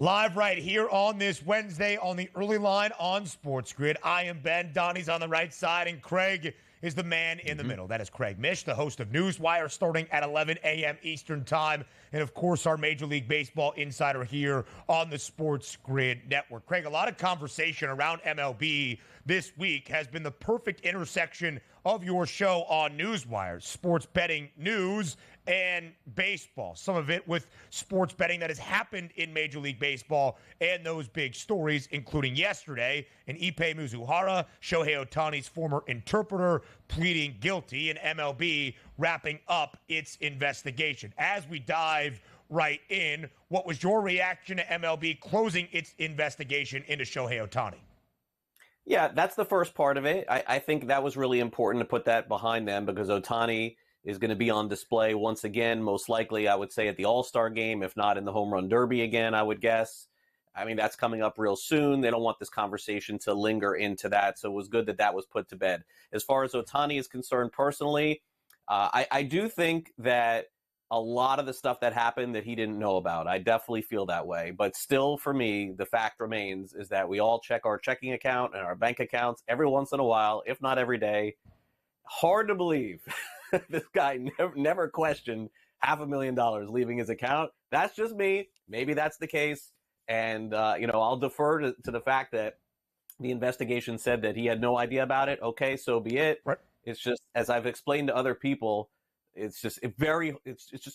Live right here on this Wednesday on the early line on SportsGrid. I am Ben. Donnie's on the right side, and Craig is the man in the middle. That is Craig Mish, the host of Newswire, starting at 11 a.m. Eastern Time. And, of course, our Major League Baseball insider here on the SportsGrid Network. Craig, a lot of conversation around MLB this week has been the perfect intersection of your show on Newswire, sports betting news and baseball. Some of it with sports betting that has happened in Major League Baseball and those big stories, including yesterday, and Ippei Mizuhara, Shohei Ohtani's former interpreter, pleading guilty, and MLB wrapping up its investigation. As we dive right in, what was your reaction to MLB closing its investigation into Shohei Ohtani? Yeah, that's the first part of it. I think that was really important to put that behind them because Ohtani is going to be on display once again, most likely, I would say, at the All-Star game, if not in the Home Run Derby again, I would guess. I mean, that's coming up real soon. They don't want this conversation to linger into that, so it was good that that was put to bed. As far as Ohtani is concerned personally, I do think that a lot of the stuff that happened that he didn't know about. I definitely feel that way. But still, for me, the fact remains is that we all check our checking account and our bank accounts every once in a while, if not every day. Hard to believe this guy never questioned $500,000 leaving his account. That's just me. Maybe that's the case. And, I'll defer to the fact that the investigation said that he had no idea about it. Okay, so be it. Right. It's just, as I've explained to other people, it's just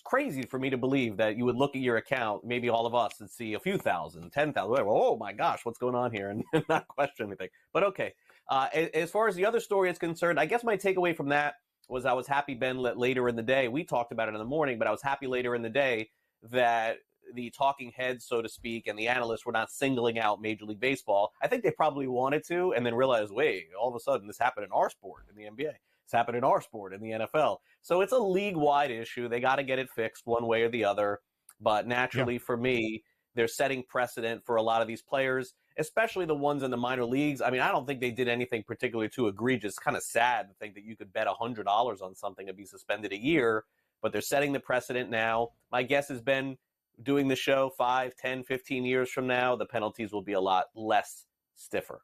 crazy for me to believe that you would look at your account, maybe all of us, and see a few thousand, 10,000, whatever. Oh my gosh, what's going on here? And not question anything. But okay. As far as the other story is concerned, I guess my takeaway from that was I was happy, Ben, later in the day. We talked about it in the morning, but I was happy later in the day that the talking heads, so to speak, and the analysts were not singling out Major League Baseball. I think they probably wanted to, and then realized, wait, all of a sudden this happened in our sport, in the NBA. It's happened in our sport, in the NFL. So it's a league-wide issue. They got to get it fixed one way or the other. But naturally, for me, they're setting precedent for a lot of these players, especially the ones in the minor leagues. I mean, I don't think they did anything particularly too egregious. It's kind of sad to think that you could bet $100 on something and be suspended a year. But they're setting the precedent now. My guess has been doing the show 5, 10, 15 years from now, the penalties will be a lot less stiffer.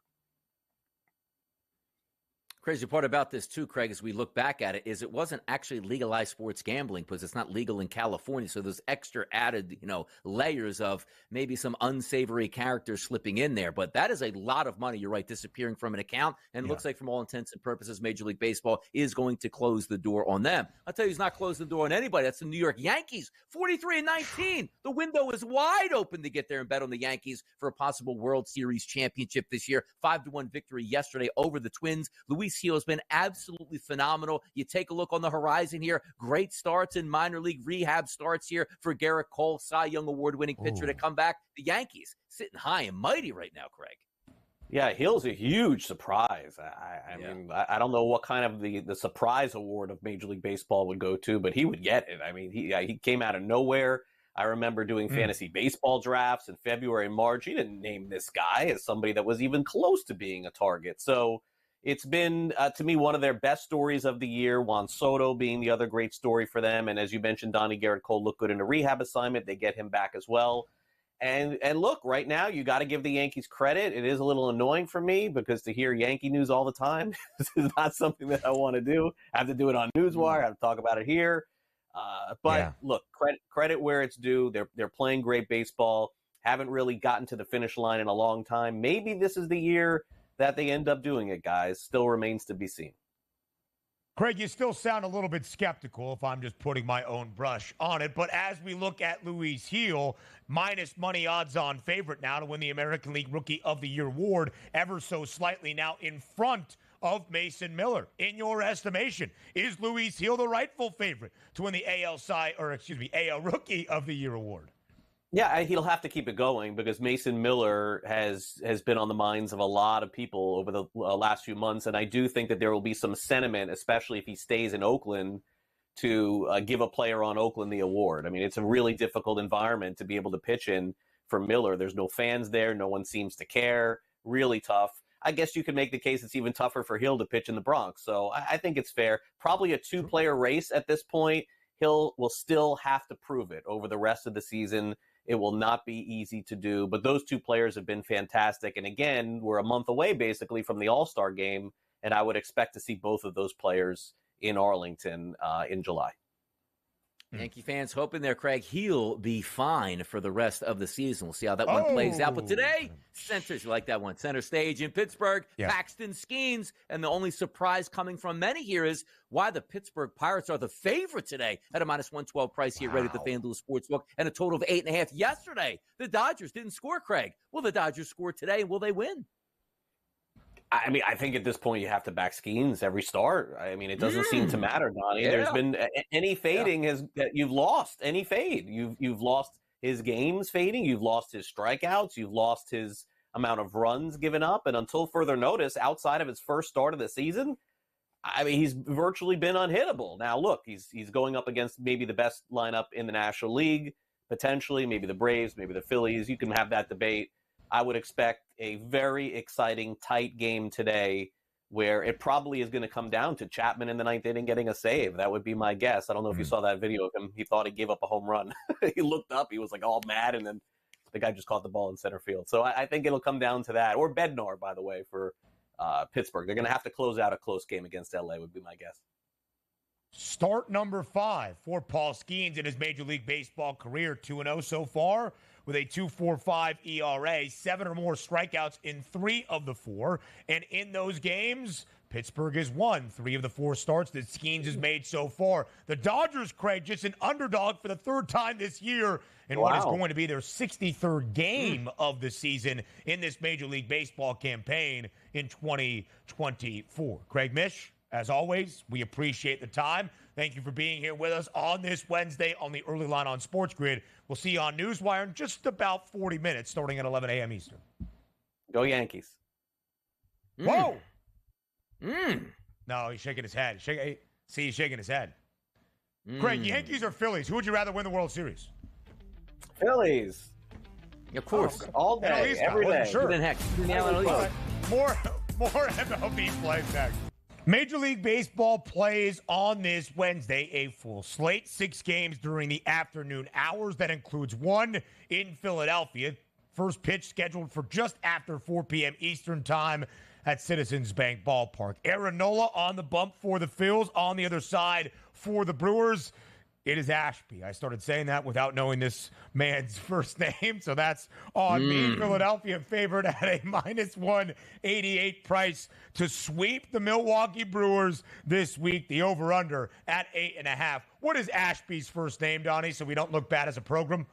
Crazy part about this, too, Craig, as we look back at it, is it wasn't actually legalized sports gambling because it's not legal in California. So there's extra added, layers of maybe some unsavory characters slipping in there. But that is a lot of money, you're right, disappearing from an account. And it looks like, from all intents and purposes, Major League Baseball is going to close the door on them. I'll tell you, he's not closing the door on anybody. That's the New York Yankees, 43-19. The window is wide open to get there and bet on the Yankees for a possible World Series championship this year. 5-1 victory yesterday over the Twins. Luis Gil has been absolutely phenomenal. You take a look on the horizon here. Great starts in minor league rehab starts here for Garrett Cole, Cy Young award-winning pitcher to come back. The Yankees sitting high and mighty right now, Craig. Yeah, Hill's a huge surprise. I mean, I don't know what kind of the surprise award of Major League Baseball would go to, but he would get it. I mean, he came out of nowhere. I remember doing fantasy baseball drafts in February and March. He didn't name this guy as somebody that was even close to being a target. So it's been, to me, one of their best stories of the year, Juan Soto being the other great story for them. And as you mentioned, Donnie, Garrett Cole looked good in a rehab assignment. They get him back as well. And look, right now, you got to give the Yankees credit. It is a little annoying for me because to hear Yankee news all the time, this is not something that I want to do. I have to do it on Newswire. I have to talk about it here. Look, credit where it's due. They're playing great baseball. Haven't really gotten to the finish line in a long time. Maybe this is the year that they end up doing it, guys. Still remains to be seen. Craig, you still sound a little bit skeptical if I'm just putting my own brush on it. But as we look at Luis Gil, minus money odds-on favorite now to win the American League Rookie of the Year award, ever so slightly now in front of Mason Miller. In your estimation, is Luis Gil the rightful favorite to win the AL Rookie of the Year award? Yeah, he'll have to keep it going because Mason Miller has been on the minds of a lot of people over the last few months. And I do think that there will be some sentiment, especially if he stays in Oakland, to give a player on Oakland the award. I mean, it's a really difficult environment to be able to pitch in for Miller. There's no fans there. No one seems to care. Really tough. I guess you could make the case it's even tougher for Hill to pitch in the Bronx. So I think it's fair. Probably a two-player race at this point. Hill will still have to prove it over the rest of the season. It will not be easy to do, but those two players have been fantastic. And again, we're a month away basically from the All-Star game, and I would expect to see both of those players in Arlington in July. Yankee fans hoping there, Craig, he'll be fine for the rest of the season. We'll see how that one plays out. But today, centers, you like that one, center stage in Pittsburgh, Paxton Skenes. And the only surprise coming from many here is why the Pittsburgh Pirates are the favorite today at a -112 price here right at the FanDuel Sportsbook, and a total of 8.5 yesterday. The Dodgers didn't score, Craig. Will the Dodgers score today, and will they win? I mean, I think at this point you have to back Skenes every start. I mean, it doesn't seem to matter, Donnie. There's been any fading you've lost any fade. You've lost his games fading. You've lost his strikeouts. You've lost his amount of runs given up. And until further notice, outside of his first start of the season, I mean, he's virtually been unhittable. Now, look, he's going up against maybe the best lineup in the National League, potentially, maybe the Braves, maybe the Phillies. You can have that debate. I would expect a very exciting, tight game today where it probably is going to come down to Chapman in the ninth inning getting a save. That would be my guess. I don't know if you saw that video of him. He thought he gave up a home run. He looked up. He was like all mad, and then the guy just caught the ball in center field. So I think it'll come down to that. Or Bednar, by the way, for Pittsburgh. They're going to have to close out a close game against L.A. would be my guess. Start number 5 for Paul Skenes in his Major League Baseball career, 2-0 so far with a 2.45 ERA, 7 or more strikeouts in 3 of the 4. And in those games, Pittsburgh has won 3 of the 4 starts that Skenes has made so far. The Dodgers, Craig, just an underdog for the 3rd time this year in what is going to be their 63rd game of the season in this Major League Baseball campaign in 2024. Craig Mish, as always, we appreciate the time. Thank you for being here with us on this Wednesday on the early line on SportsGrid. We'll see you on Newswire in just about 40 minutes, starting at 11 a.m. Eastern. Go Yankees. Whoa! No, he's shaking his head. See, he's shaking his head. Craig, Yankees or Phillies? Who would you rather win the World Series? Phillies. Of course. All day, every day. Sure. Then heck, More MLB plays next. Major League Baseball plays on this Wednesday a full slate, 6 games during the afternoon hours. That includes 1 in Philadelphia. First pitch scheduled for just after 4 p.m. Eastern time at Citizens Bank Ballpark. Aaron Nola on the bump for the Phils. On the other side for the Brewers, it is Ashby. I started saying that without knowing this man's first name, so that's on me. Philadelphia favored at a -188 price to sweep the Milwaukee Brewers this week. The over-under at 8.5. What is Ashby's first name, Donnie, so we don't look bad as a program?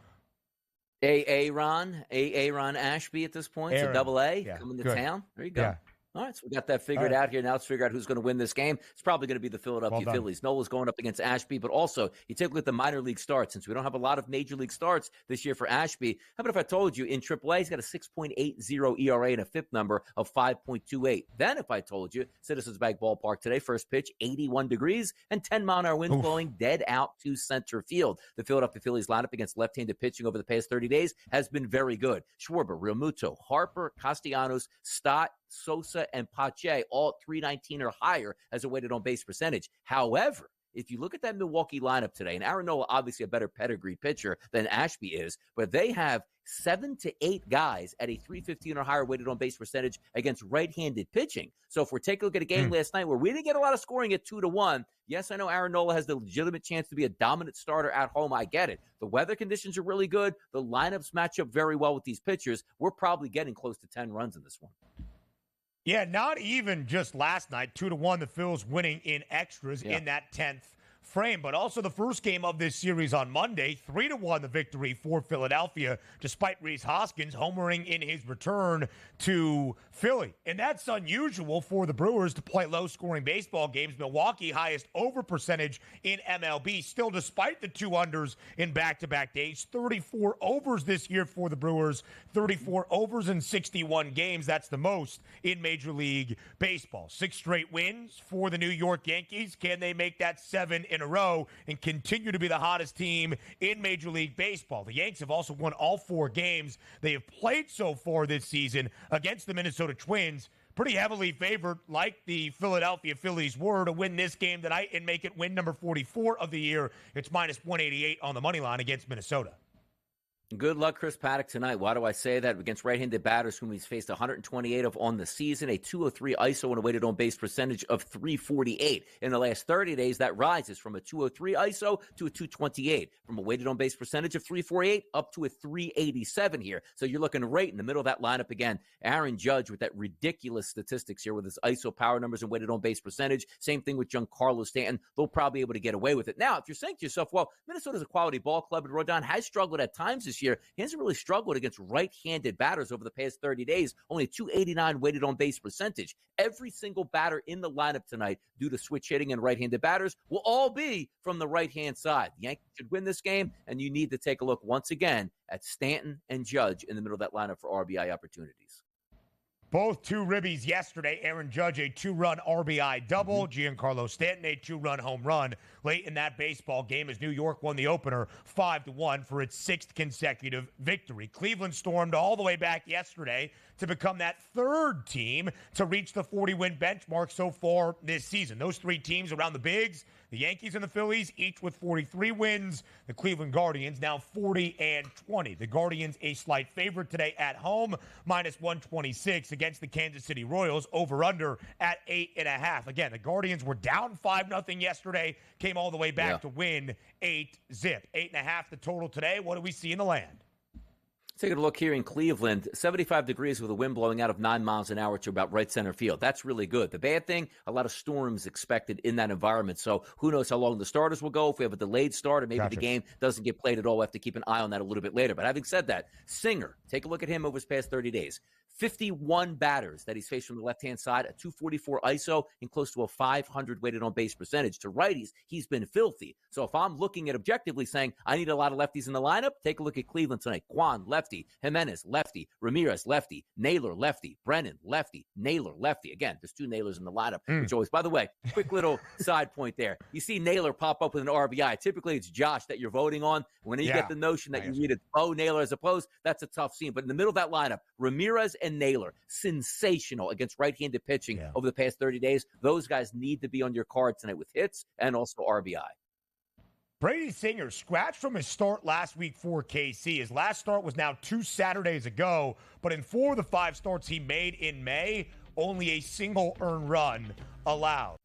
Aaron Ashby at this point. It's a double A coming to town. There you go. Yeah. All right, so we got that figured out here. Now let's figure out who's going to win this game. It's probably going to be the Philadelphia Phillies. Nola's going up against Ashby, but also you take a look at the minor league starts. Since we don't have a lot of major league starts this year for Ashby, how about if I told you in AAA he's got a 6.80 ERA and a FIP number of 5.28? Then if I told you Citizens Bank Ballpark today, first pitch, 81 degrees and 10-mile-an-hour winds blowing dead out to center field. The Philadelphia Phillies lineup against left-handed pitching over the past 30 days has been very good. Schwarber, Realmuto, Harper, Castellanos, Stott, Sosa, and Pache, all 319 or higher as a weighted on-base percentage. However, if you look at that Milwaukee lineup today, and Aaron Nola obviously a better pedigree pitcher than Ashby is, but they have 7 to 8 guys at a 315 or higher weighted on-base percentage against right-handed pitching. So if we're taking a look at a game last night where we didn't get a lot of scoring at 2-1, yes, I know Aaron Nola has the legitimate chance to be a dominant starter at home. I get it. The weather conditions are really good. The lineups match up very well with these pitchers. We're probably getting close to 10 runs in this one. Yeah, not even just last night, 2-1, the Phils winning in extras in that 10th frame, but also the first game of this series on Monday, 3-1 the victory for Philadelphia, despite Rhys Hoskins homering in his return to Philly. And that's unusual for the Brewers to play low-scoring baseball games. Milwaukee, highest over percentage in MLB, still despite the 2 unders in back-to-back days. 34 overs this year for the Brewers, 34 overs in 61 games. That's the most in Major League Baseball. 6 straight wins for the New York Yankees. Can they make that 7 in a row and continue to be the hottest team in Major League Baseball? The Yanks have also won all 4 games they have played so far this season against the Minnesota Twins. Pretty heavily favored, like the Philadelphia Phillies were, to win this game tonight and make it win number 44 of the year. It's -188 on the money line against Minnesota. Good luck, Chris Paddock, tonight. Why do I say that? Against right-handed batters whom he's faced 128 of on the season, a 203 ISO and a weighted on-base percentage of 348. In the last 30 days, that rises from a 203 ISO to a 228, from a weighted on-base percentage of 348 up to a 387 here. So you're looking right in the middle of that lineup again. Aaron Judge with that ridiculous statistics here with his ISO power numbers and weighted on-base percentage. Same thing with Giancarlo Stanton. They'll probably be able to get away with it. Now, if you're saying to yourself, well, Minnesota's a quality ball club and Rodon has struggled at times this year, he hasn't really struggled against right-handed batters over the past 30 days, only 289 weighted on base percentage. Every single batter in the lineup tonight, due to switch hitting and right-handed batters, will all be from the right-hand side. The Yankees should win this game, and you need to take a look once again at Stanton and Judge in the middle of that lineup for RBI opportunities. Both two ribbies yesterday. Aaron Judge, a 2-run RBI double. Giancarlo Stanton, a 2-run home run late in that baseball game as New York won the opener 5-1 for its 6th consecutive victory. Cleveland stormed all the way back yesterday to become that 3rd team to reach the 40-win benchmark so far this season. Those 3 teams around the bigs, the Yankees and the Phillies, each with 43 wins. The Cleveland Guardians now 40-20. The Guardians a slight favorite today at home, -126 against the Kansas City Royals, over-under at 8.5. Again, the Guardians were down 5-0 yesterday, came all the way back to win 8-zip. 8.5 the total today. What do we see in the land? Taking a look here in Cleveland, 75 degrees with a wind blowing out of 9 miles an hour to about right center field. That's really good. The bad thing, a lot of storms expected in that environment. So who knows how long the starters will go. If we have a delayed start or maybe the game doesn't get played at all, we'll have to keep an eye on that a little bit later. But having said that, Singer, take a look at him over his past 30 days. 51 batters that he's faced from the left-hand side, a 244 ISO, and close to a 500 weighted on-base percentage. To righties, he's been filthy. So if I'm looking at objectively saying I need a lot of lefties in the lineup, take a look at Cleveland tonight. Kwan, lefty. Jimenez, lefty. Ramirez, lefty. Naylor, lefty. Brennan, lefty. Naylor, lefty. Again, there's 2 Naylors in the lineup, which always, by the way, quick little side point there. You see Naylor pop up with an RBI. Typically, it's Josh that you're voting on. When you get the notion that you read it, Naylor as opposed, that's a tough scene. But in the middle of that lineup, Ramirez and Naylor, sensational against right-handed pitching over the past 30 days. Those guys need to be on your card tonight with hits and also RBI. Brady Singer scratched from his start last week for KC. His last start was now 2 Saturdays ago, but in 4 of the 5 starts he made in May, only a single earned run allowed.